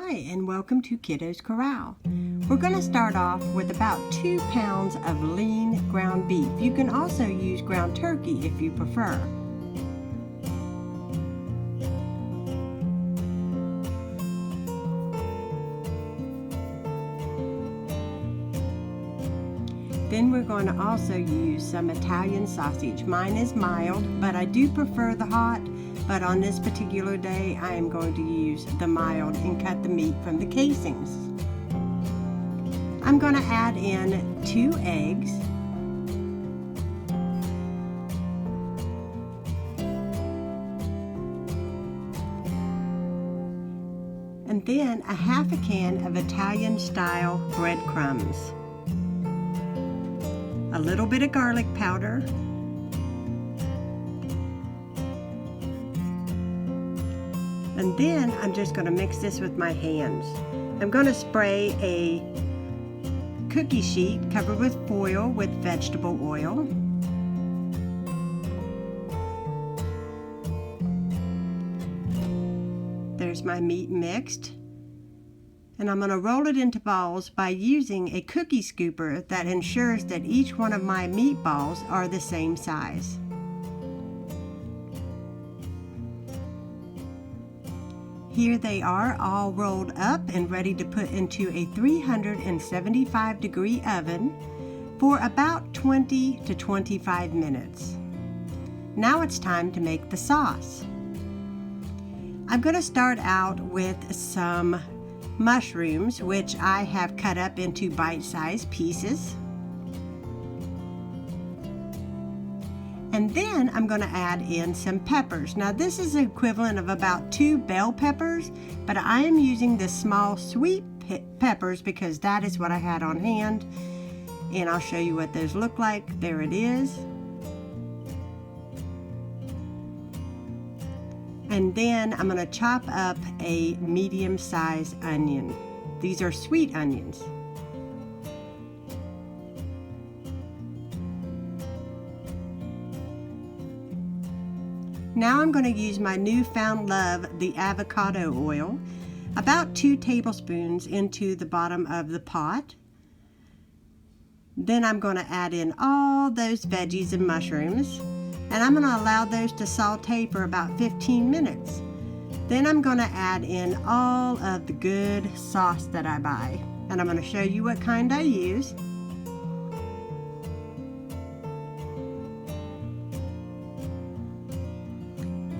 Hi, and welcome to Kiddos Koral. We're going to start off with about 2 pounds of lean ground beef. You can also use ground turkey if you prefer. Then we're going to also use some Italian sausage. Mine is mild, but I do prefer the hot. But on this particular day, I am going to use the mild and cut the meat from the casings. I'm going to add in 2 eggs. And then a half a can of Italian style breadcrumbs. A little bit of garlic powder. And then I'm just going to mix this with my hands. I'm going to spray a cookie sheet covered with foil with vegetable oil. There's my meat mixed. And I'm going to roll it into balls by using a cookie scooper that ensures that each one of my meatballs are the same size. Here they are, all rolled up and ready to put into a 375-degree oven for about 20 to 25 minutes. Now it's time to make the sauce. I'm going to start out with some mushrooms, which I have cut up into bite-sized pieces. And then I'm going to add in some peppers. Now this is the equivalent of about 2 bell peppers, but I am using the small sweet peppers because that is what I had on hand. And I'll show you what those look like. There it is. And then I'm going to chop up a medium-sized onion. These are sweet onions. Now I'm going to use my newfound love, the avocado oil, about 2 tablespoons into the bottom of the pot. Then I'm going to add in all those veggies and mushrooms, and I'm going to allow those to saute for about 15 minutes. Then I'm going to add in all of the good sauce that I buy, and I'm going to show you what kind I use.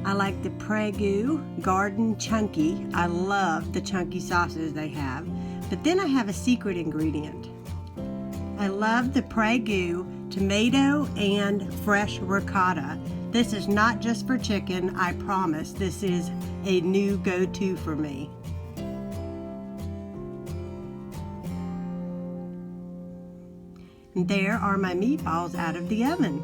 I like the Prego Garden Chunky. I love the chunky sauces they have. But then I have a secret ingredient. I love the Prego tomato and fresh ricotta. This is not just for chicken, I promise. This is a new go-to for me. And there are my meatballs out of the oven.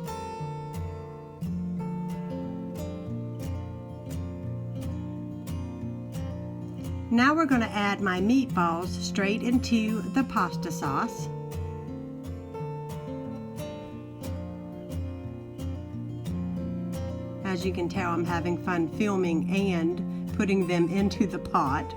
Now we're going to add my meatballs straight into the pasta sauce. As you can tell, I'm having fun filming and putting them into the pot.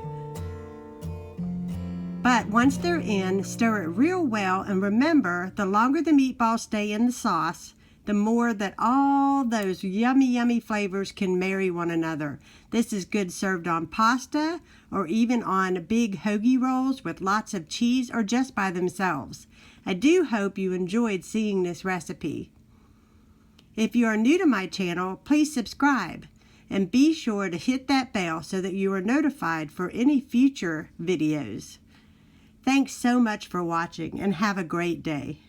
But once they're in, stir it real well, and remember, the longer the meatballs stay in the sauce, the more that all those yummy flavors can marry one another. This is good served on pasta or even on big hoagie rolls with lots of cheese or just by themselves. I do hope you enjoyed seeing this recipe. If you are new to my channel, please subscribe and be sure to hit that bell so that you are notified for any future videos. Thanks so much for watching and have a great day.